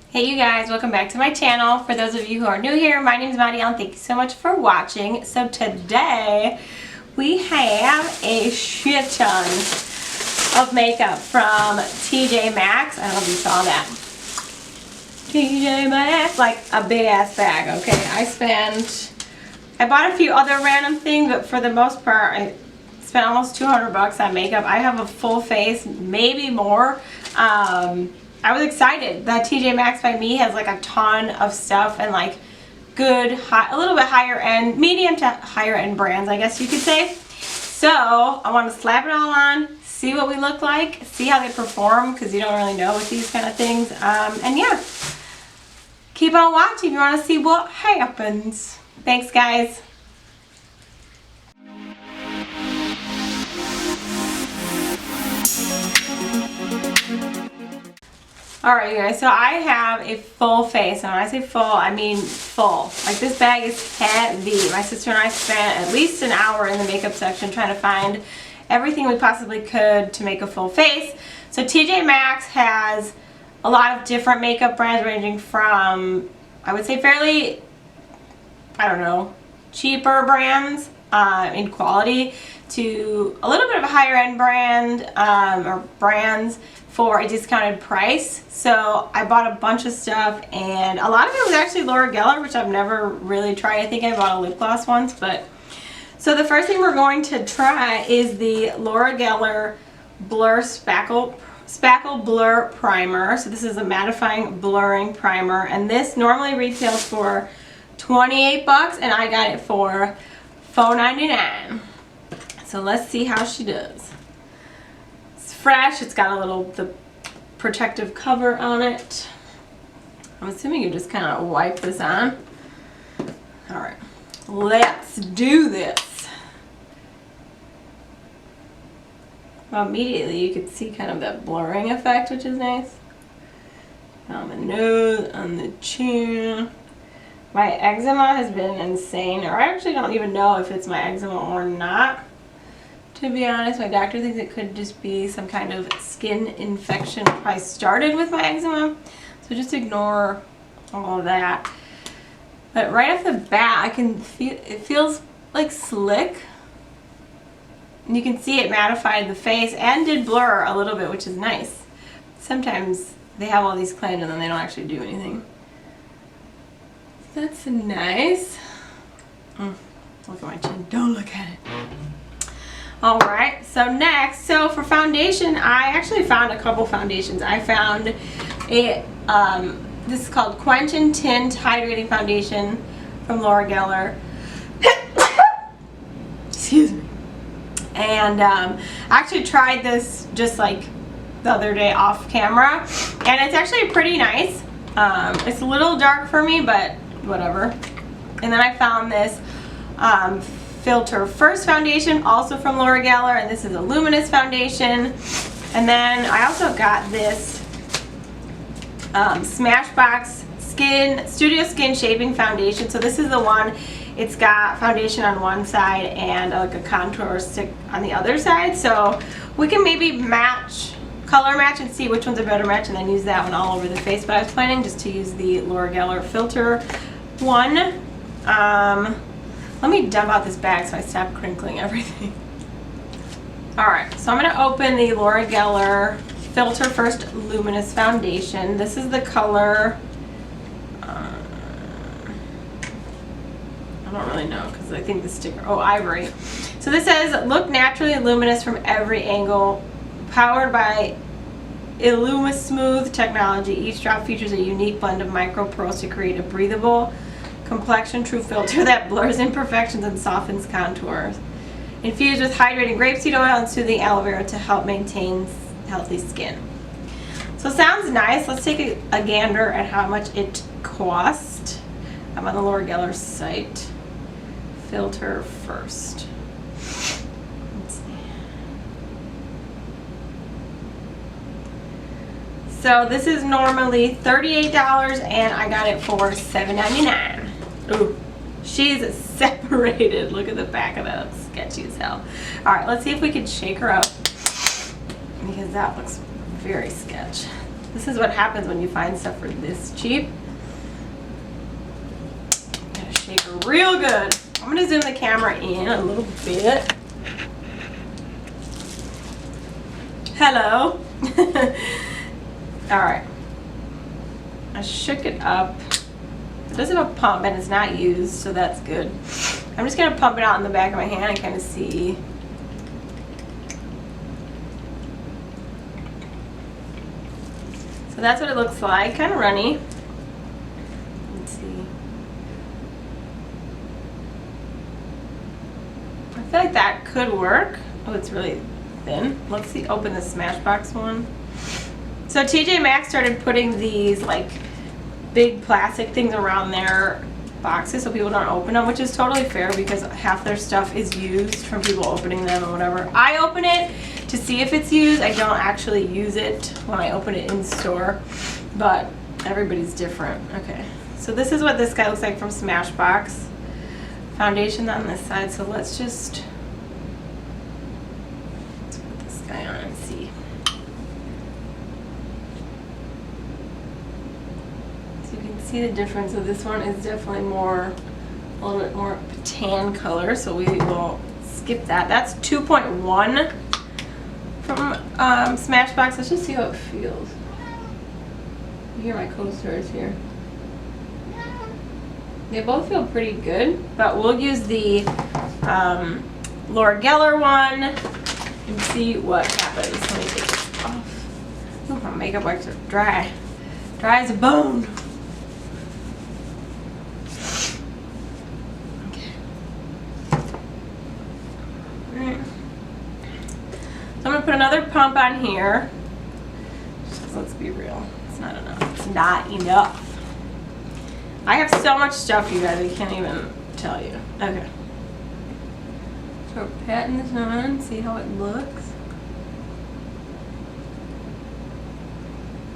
Hey you guys, welcome back to my channel. For those of you who are new here, my name is Marielle and thank you so much for watching. So today we have a shit ton of makeup from TJ Maxx. I don't know if you saw that. TJ Maxx, like a big ass bag, okay? I bought a few other random things, but for the most part I spent almost $200 on makeup. I have a full face, maybe more. I was excited that TJ Maxx by me has like a ton of stuff and like good, a little bit higher end, medium to higher end brands, I guess you could say. So I want to slap it all on, see what we look like, see how they perform, because you don't really know with these kind of things. And yeah, keep on watching if you want to see what happens. Thanks guys. Alright you guys, so I have a full face, and when I say full, I mean full. Like this bag is heavy. My sister and I spent at least an hour in the makeup section trying to find everything we possibly could to make a full face. So TJ Maxx has a lot of different makeup brands ranging from, I would say fairly, I don't know, cheaper brands in quality to a little bit of a higher end brand or brands for a discounted price. So I bought a bunch of stuff, and a lot of it was actually Laura Gellar, which I've never really tried. I think I bought a lip gloss once, but so the first thing we're going to try is the Laura Gellar Blur Spackle Blur Primer. So this is a mattifying blurring primer, and this normally retails for $28 and I got it for $4.99. So let's see how she does. It's fresh. It's got the protective cover on it. I'm assuming you just kind of wipe this on. Alright, let's do this. Well, immediately you can see kind of that blurring effect, which is nice. On the nose, on the chin. My eczema has been insane, or I actually don't even know if it's my eczema or not. To be honest, my doctor thinks it could just be some kind of skin infection. I started with my eczema, so just ignore all of that. But right off the bat, I can feel it feels like slick. And you can see it mattified the face and did blur a little bit, which is nice. Sometimes they have all these claims and then they don't actually do anything. That's nice. Look at my chin. Don't look at it. Alright, so next, so for foundation, I actually found a couple foundations. I found a, this is called Quench and Tint Hydrating Foundation from Laura Gellar. Excuse me. And I actually tried this just like the other day off camera, and it's actually pretty nice. It's a little dark for me, but whatever. And then I found this Filter First foundation, also from Laura Gellar, and this is a luminous foundation. And then I also got this Smashbox Studio Skin Shaping Foundation. So this is the one, it's got foundation on one side and like a contour stick on the other side. So we can maybe color match and see which one's a better match, and then use that one all over the face. But I was planning just to use the Laura Gellar Filter one. Let me dump out this bag so I stop crinkling everything. Alright, so I'm going to open the Laura Gellar Filter First Luminous Foundation. This is the color, I don't really know because I think the sticker, oh, ivory. So this says, look naturally luminous from every angle, powered by IllumiSmooth technology. Each drop features a unique blend of micro pearls to create a breathable complexion true filter that blurs imperfections and softens contours. Infused with hydrating grapeseed oil and soothing aloe vera to help maintain healthy skin. So sounds nice. Let's take a gander at how much it cost. I'm on the Laura Gellar site. Filter First. Let's see. So this is normally $38 and I got it for $7.99. Ooh, she's separated. Look at the back of that. That's sketchy as hell. Alright, let's see if we can shake her up, because that looks very sketch. This is what happens when you find stuff for this cheap. I'm gonna shake her real good. I'm gonna zoom the camera in a little bit. Hello. Alright. I shook it up. It does have a pump and it's not used, so that's good. I'm just going to pump it out in the back of my hand and kind of see. So that's what it looks like. Kind of runny. Let's see. I feel like that could work. Oh, it's really thin. Let's see. Open the Smashbox one. So TJ Maxx started putting these like big plastic things around their boxes so people don't open them, which is totally fair because half their stuff is used from people opening them or whatever. I open it to see if it's used. I don't actually use it when I open it in store, but everybody's different. Okay, so this is what this guy looks like from Smashbox. Foundation on this side, so let's put this guy on and see. See the difference. So this one is definitely a little bit more tan color, so we will skip that. That's 2.1 from Smashbox. Let's just see how it feels. You hear my co-stars here. They both feel pretty good, but we'll use the Gellar one and see what happens. Let me take this off. Ooh, my makeup wipes are dry. Dry as a bone. So I'm going to put another pump on here. Just, let's be real. It's not enough. It's not enough. I have so much stuff, you guys. I can't even tell you. Okay. So we're patting this on. See how it looks.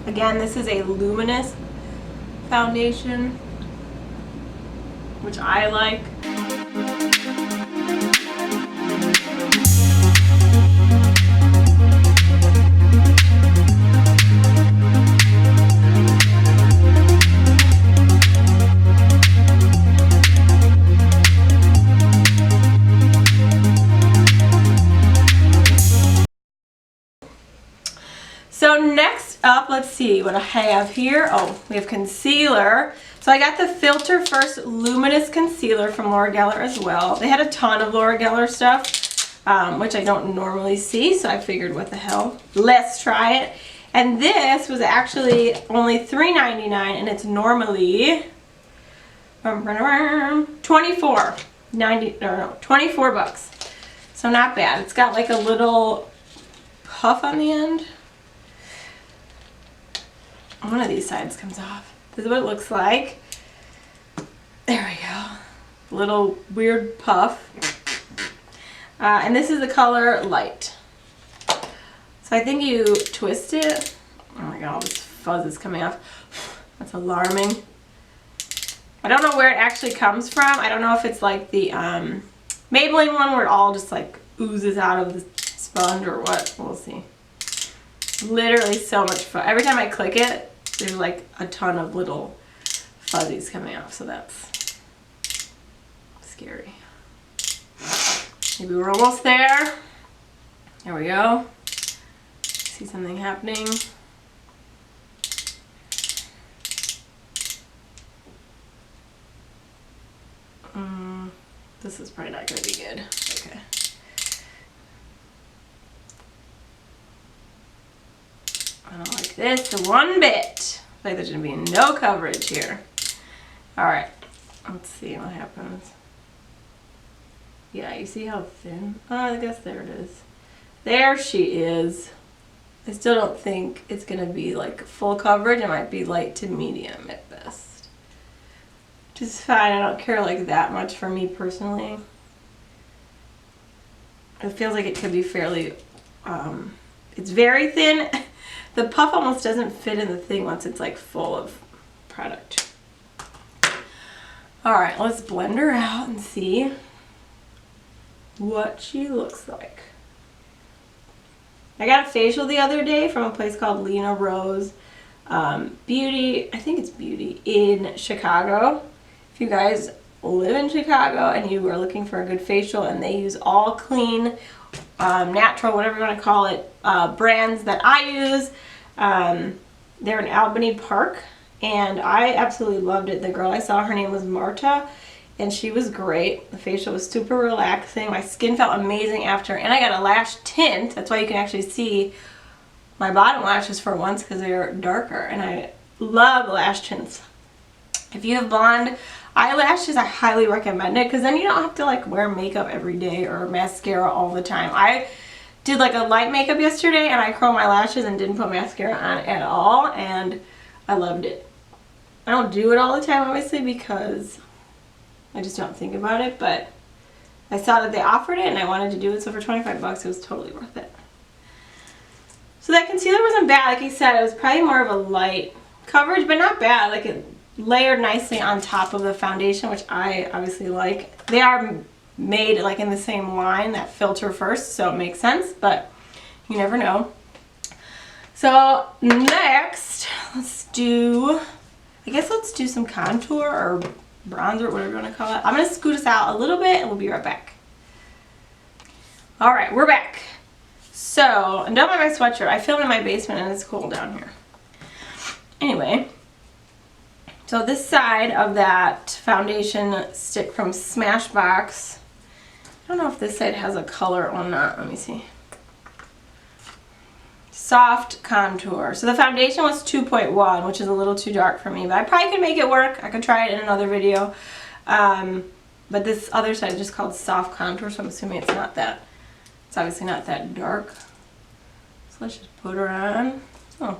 Again, this is a luminous foundation, which I like. So next up, let's see what I have here. Oh, we have concealer. So I got the Filter First Luminous Concealer from Gellar as well. They had a ton of Gellar stuff, which I don't normally see, so I figured what the hell, let's try it. And this was actually only $3.99 and it's normally $24 bucks. So not bad. It's got like a little puff on the end. One of these sides comes off. This is what it looks like. There we go. Little weird puff. And this is the color Light. So I think you twist it. Oh my god, all this fuzz is coming off. That's alarming. I don't know where it actually comes from. I don't know if it's like the Maybelline one where it all just like oozes out of the sponge or what. We'll see. Literally so much fun. Every time I click it, there's like a ton of little fuzzies coming off, so that's scary. Maybe we're almost there. There we go. See something happening. This is probably not going to be good. Okay. I don't like this one bit. I think there's going to be no coverage here. Alright. Let's see what happens. Yeah, you see how thin? Oh, I guess there it is. There she is. I still don't think it's going to be like full coverage. It might be light to medium at best. Which is fine. I don't care like that much for me personally. It feels like it could be fairly... it's very thin. The puff almost doesn't fit in the thing once it's like full of product. Alright, let's blend her out and see what she looks like. I got a facial the other day from a place called Lena Rose. Beauty, I think it's Beauty in Chicago. If you guys live in Chicago and you are looking for a good facial, and they use all clean, natural, whatever you want to call it, brands that I use. They're in Albany Park, and I absolutely loved it. The girl I saw, her name was Marta, and she was great. The facial was super relaxing. My skin felt amazing after, and I got a lash tint. That's why you can actually see my bottom lashes for once, because they're darker, and I love lash tints. If you have blonde eyelashes, I highly recommend it, because then you don't have to like wear makeup every day or mascara all the time. I did like a light makeup yesterday, and I curled my lashes and didn't put mascara on at all, and I loved it. I don't do it all the time, obviously, because I just don't think about it, but I saw that they offered it and I wanted to do it, so for 25 bucks it was totally worth it. So that concealer wasn't bad. Like I said, it was probably more of a light coverage, but not bad. Like, it layered nicely on top of the foundation, which I obviously like. They are made like in the same line, that filter first, so it makes sense, but you never know. So next, let's do some contour or bronzer, whatever you want to call it. I'm going to scoot us out a little bit and we'll be right back. Alright, we're back. So, I'm done with my sweatshirt. I filmed in my basement and it's cold down here. Anyway, so this side of that foundation stick from Smashbox, I don't know if this side has a color or not. Let me see. Soft contour. So the foundation was 2.1, which is a little too dark for me, but I probably could make it work. I could try it in another video. But this other side is just called soft contour, so I'm assuming it's not that. It's obviously not that dark. So let's just put her on. Oh.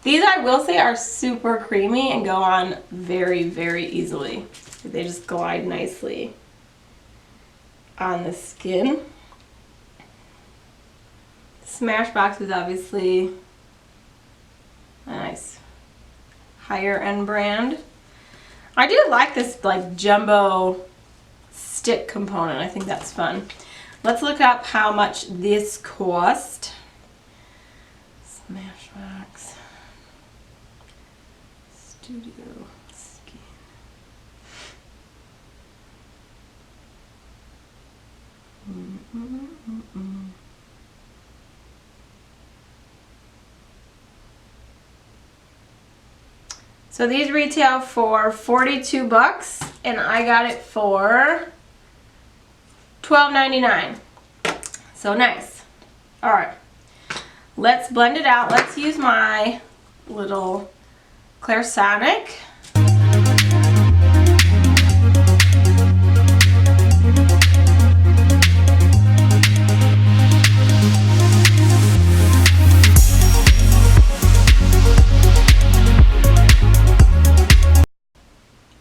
These, I will say, are super creamy and go on very, very easily. They just glide nicely on the skin. Smashbox is obviously a nice higher end brand. I do like this like jumbo stick component. I think that's fun. Let's look up how much this cost. Smashbox Studio Skin. So these retail for 42 bucks, and I got it for $12.99. So nice. All right, let's blend it out. Let's use my little Clairsonic.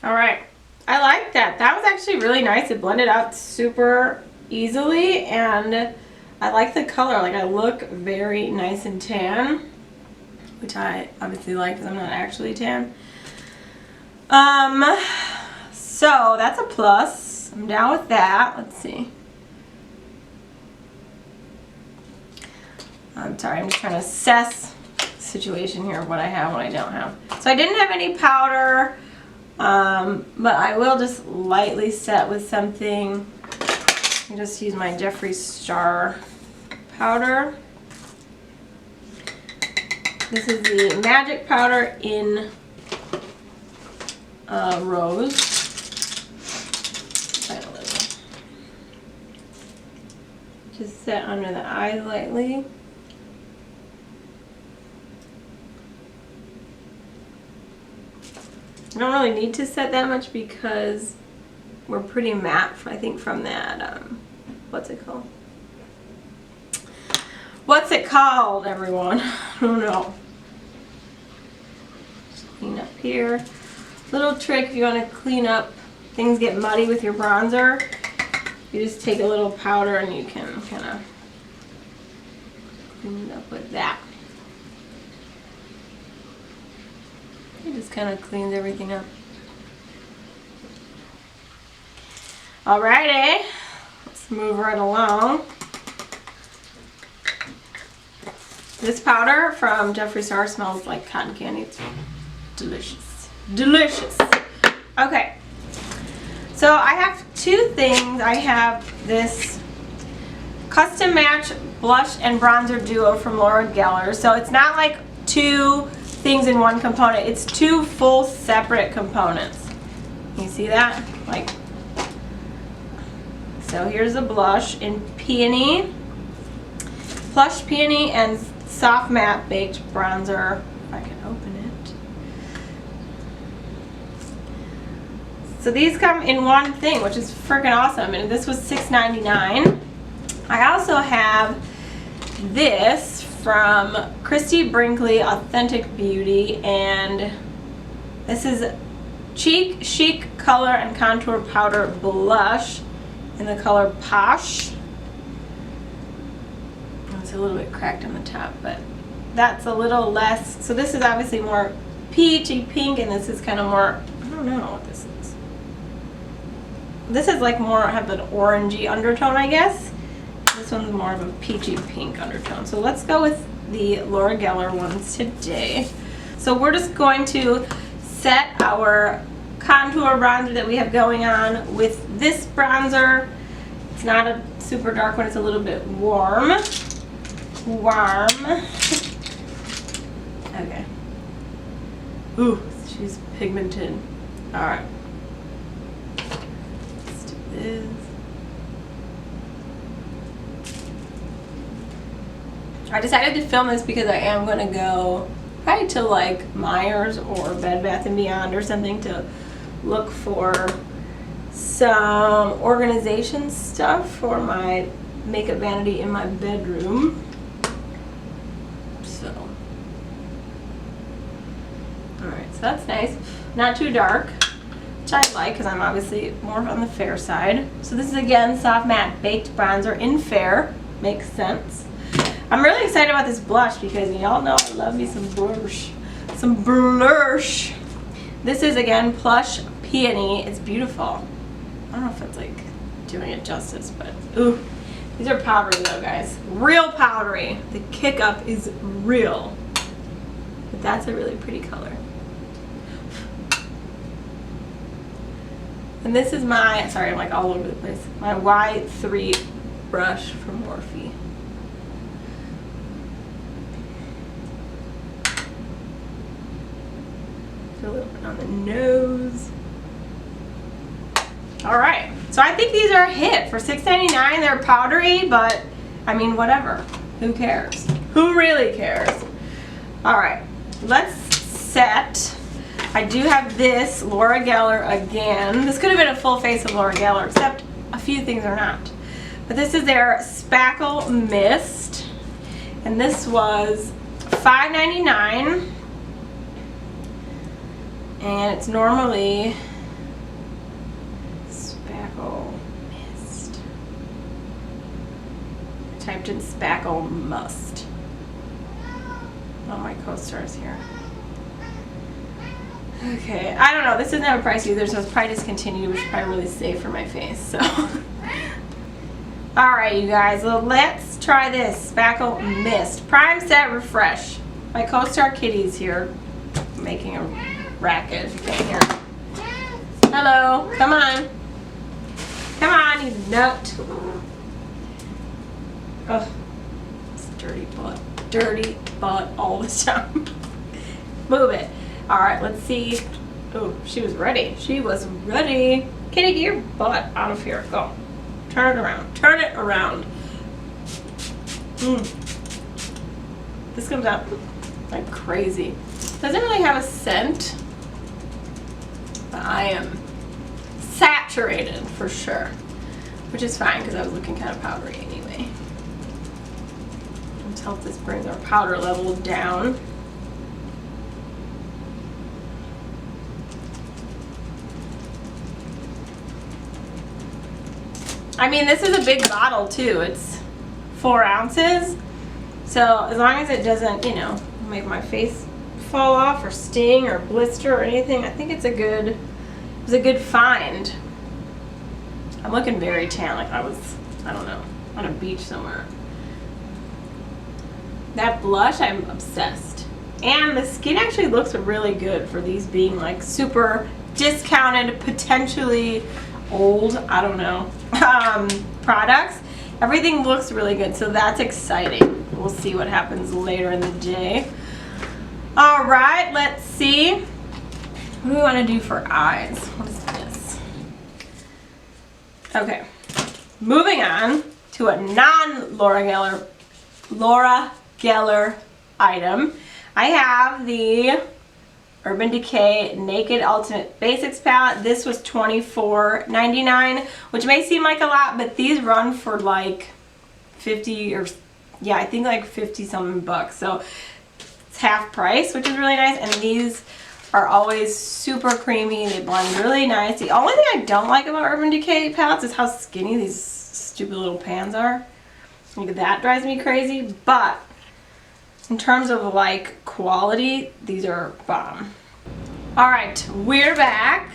Alright, I like that. That was actually really nice. It blended out super easily, and I like the color. Like, I look very nice and tan, which I obviously like because I'm not actually tan. So that's a plus. I'm down with that. Let's see. I'm sorry, I'm just trying to assess the situation here of what I have and what I don't have. So I didn't have any powder. But I will just lightly set with something. I just use my Jeffree Star powder. This is the Magic Powder in Rose. Just set under the eyes lightly. I don't really need to set that much because we're pretty matte, I think, from that, what's it called? What's it called, everyone? I don't know. Just clean up here. Little trick if you want to clean up, things get muddy with your bronzer, you just take a little powder and you can kind of clean it up with that. It just kind of cleans everything up. Alrighty, let's move right along. This powder from Jeffree Star smells like cotton candy. It's delicious. Delicious. Okay. So I have two things. I have this custom match blush and bronzer duo from Gellar. So it's not like two things in one component. It's two full separate components. You see that? Like, so here's the blush in Peony, Plush Peony, and Soft Matte Baked Bronzer. If I can open it. So these come in one thing, which is freaking awesome. And this was $6.99. I also have this from Christy Brinkley Authentic Beauty, and this is Cheek Chic Color and Contour Powder Blush in the color Posh. It's a little bit cracked on the top, but that's a little less. So this is obviously more peachy pink, and this is kind of more, I don't know what this is. This is like more, have an orangey undertone, I guess. This one's more of a peachy pink undertone. So let's go with the Gellar ones today. So we're just going to set our contour bronzer that we have going on with this bronzer. It's not a super dark one, it's a little bit warm. Okay. Ooh, she's pigmented. Alright. Let's do this. I decided to film this because I am going to go probably to like Myers or Bed Bath & Beyond or something to look for some organization stuff for my makeup vanity in my bedroom. So, alright, so that's nice. Not too dark, which I like because I'm obviously more on the fair side. So this is again Soft Matte Baked Bronzer in Fair. Makes sense. I'm really excited about this blush because y'all know I love me some blush. Some blush. This is again Plush Peony. It's beautiful. I don't know if it's like doing it justice, but ooh. These are powdery though, guys. Real powdery. The kick up is real. But that's a really pretty color. And this is my, sorry, I'm like all over the place. My Y3 brush from Morphe. A little bit on the nose. Alright, so I think these are a hit. For $6.99, they're powdery, but I mean, whatever. Who cares? Who really cares? Alright, let's set. I do have this Gellar again. This could have been a full face of Gellar, except a few things are not. But this is their Spackle Mist, and this was $5.99. And it's normally Spackle Mist. I typed in Spackle Must. Oh, my co-stars here. Okay, I don't know. This doesn't have a price either, so it's probably discontinued, which is probably really safe for my face. So, alright, you guys. Well, let's try this Spackle Mist. Prime Set Refresh. My co-star Kitty's here making a racket, if you can't hear. Hello, come on. Come on, you nut. Ugh, it's dirty butt. Dirty butt all the time. Move it. Alright, let's see. Oh, she was ready. She was ready. Kitty, get your butt out of here. Go. Turn it around. Turn it around. This comes out like crazy. Doesn't really have a scent. But I am saturated for sure, which is fine because I was looking kind of powdery anyway. Let's help this bring our powder level down. I mean, this is a big bottle too. It's 4 ounces. So as long as it doesn't, you know, make my face fall off or sting or blister or anything, I think it's a good find. I'm looking very tan, like I was, I don't know, on a beach somewhere. That blush, I'm obsessed. And the skin actually looks really good for these being like super discounted, potentially old, I don't know, products. Everything looks really good, so that's exciting. We'll see what happens later in the day. All right, let's see. What do we want to do for eyes? What is this? Okay, moving on to a non-Laura Gellar item. I have the Urban Decay Naked Ultimate Basics palette. This was $24.99, which may seem like a lot, but these run for like 50 or yeah, I think like 50 something bucks. So it's half price, which is really nice. And these are always super creamy. They blend really nice. The only thing I don't like about Urban Decay palettes is how skinny these stupid little pans are. Like, that drives me crazy. But in terms of like quality, these are bomb. Alright, we're back.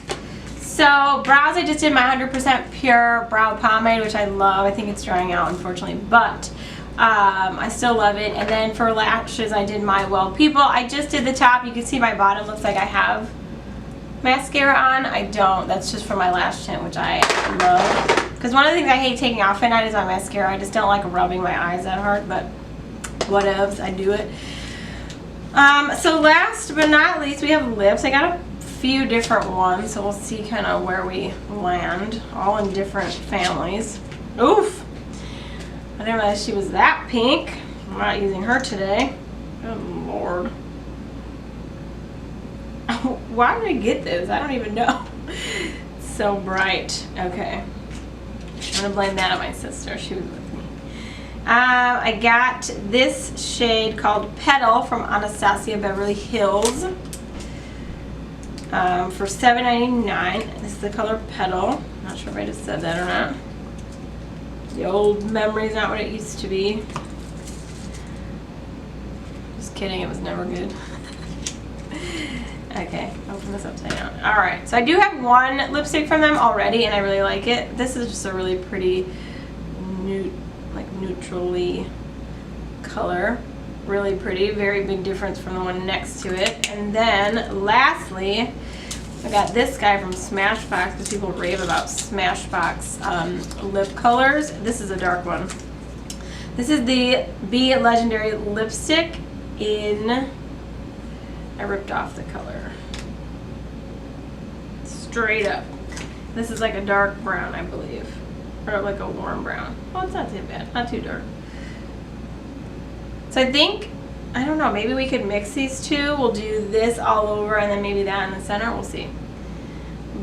So brows, I just did my 100% pure brow pomade, which I love. I think it's drying out, unfortunately, but I still love it. And then for lashes, I did my Well People. I just did the top. You can see my bottom looks like I have mascara on. I don't. That's just for my lash tint, which I love. Because one of the things I hate taking off at night is my mascara. I just don't like rubbing my eyes that hard, but whatevs, I do it. So last but not least, we have lips. I got a few different ones, so we'll see kind of where we land, all in different families. Oof! I didn't realize she was that pink. I'm not using her today. Good Lord. Why did I get this? I don't even know. It's so bright. Okay. I'm going to blame that on my sister. She was with me. I got this shade called Petal from Anastasia Beverly Hills for $7.99. This is the color Petal. Not sure if I just said that or not. The old memory's not what it used to be. Just kidding, it was never good. Okay, open this upside down. Alright, so I do have one lipstick from them already and I really like it. This is just a really pretty neutrally color. Really pretty, very big difference from the one next to it. And then lastly, I got this guy from Smashbox because people rave about Smashbox lip colors. This is a dark one. This is the Be Legendary lipstick in, I ripped off the color. Straight up. This is like a dark brown, I believe. Or like a warm brown. Well, it's not too bad. Not too dark. So I think, I don't know, maybe we could mix these two. We'll do this all over and then maybe that in the center. We'll see.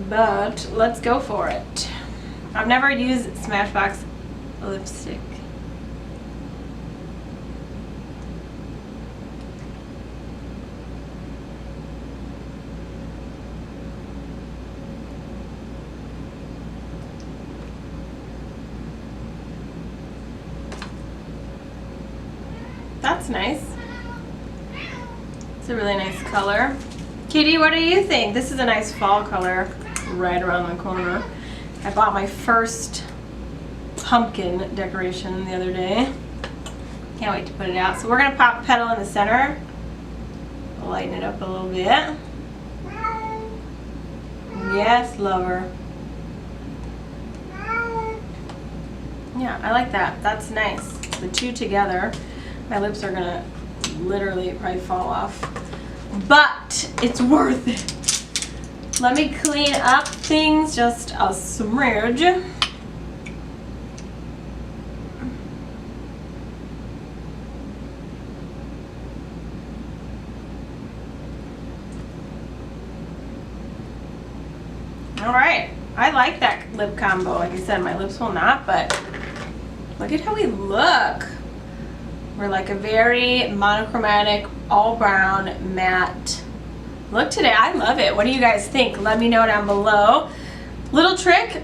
But let's go for it. I've never used Smashbox lipstick. That's nice. It's a really nice color. Kitty, what do you think? This is a nice fall color right around the corner. I bought my first pumpkin decoration the other day. Can't wait to put it out. So we're going to pop Petal in the center. Lighten it up a little bit. Yes, lover. Yeah, I like that. That's nice. The two together. My lips are gonna literally probably fall off, but it's worth it. Let me clean up things just a smidge. All right, I like that lip combo. Like I said, my lips will not, but look at how we look. We're like a very monochromatic, all brown, matte look today. I love it. What do you guys think? Let me know down below. Little trick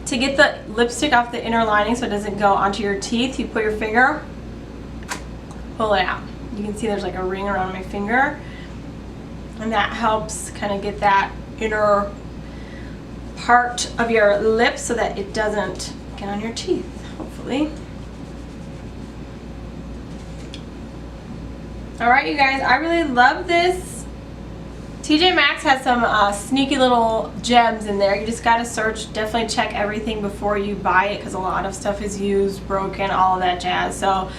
to get the lipstick off the inner lining so it doesn't go onto your teeth. You put your finger, pull it out. You can see there's like a ring around my finger. And that helps kind of get that inner part of your lips so that it doesn't get on your teeth, hopefully. Alright, you guys, I really love this. TJ Maxx has some sneaky little gems in there. You just gotta search, definitely check everything before you buy it because a lot of stuff is used, broken, all of that jazz. So,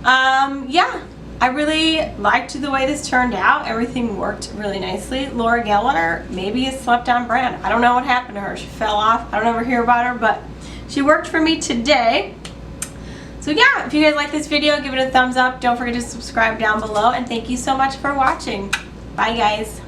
yeah, I really liked the way this turned out. Everything worked really nicely. Laura Gellar, maybe a slept on brand. I don't know what happened to her. She fell off. I don't ever hear about her, but she worked for me today. So yeah, if you guys like this video, give it a thumbs up. Don't forget to subscribe down below, and thank you so much for watching. Bye guys.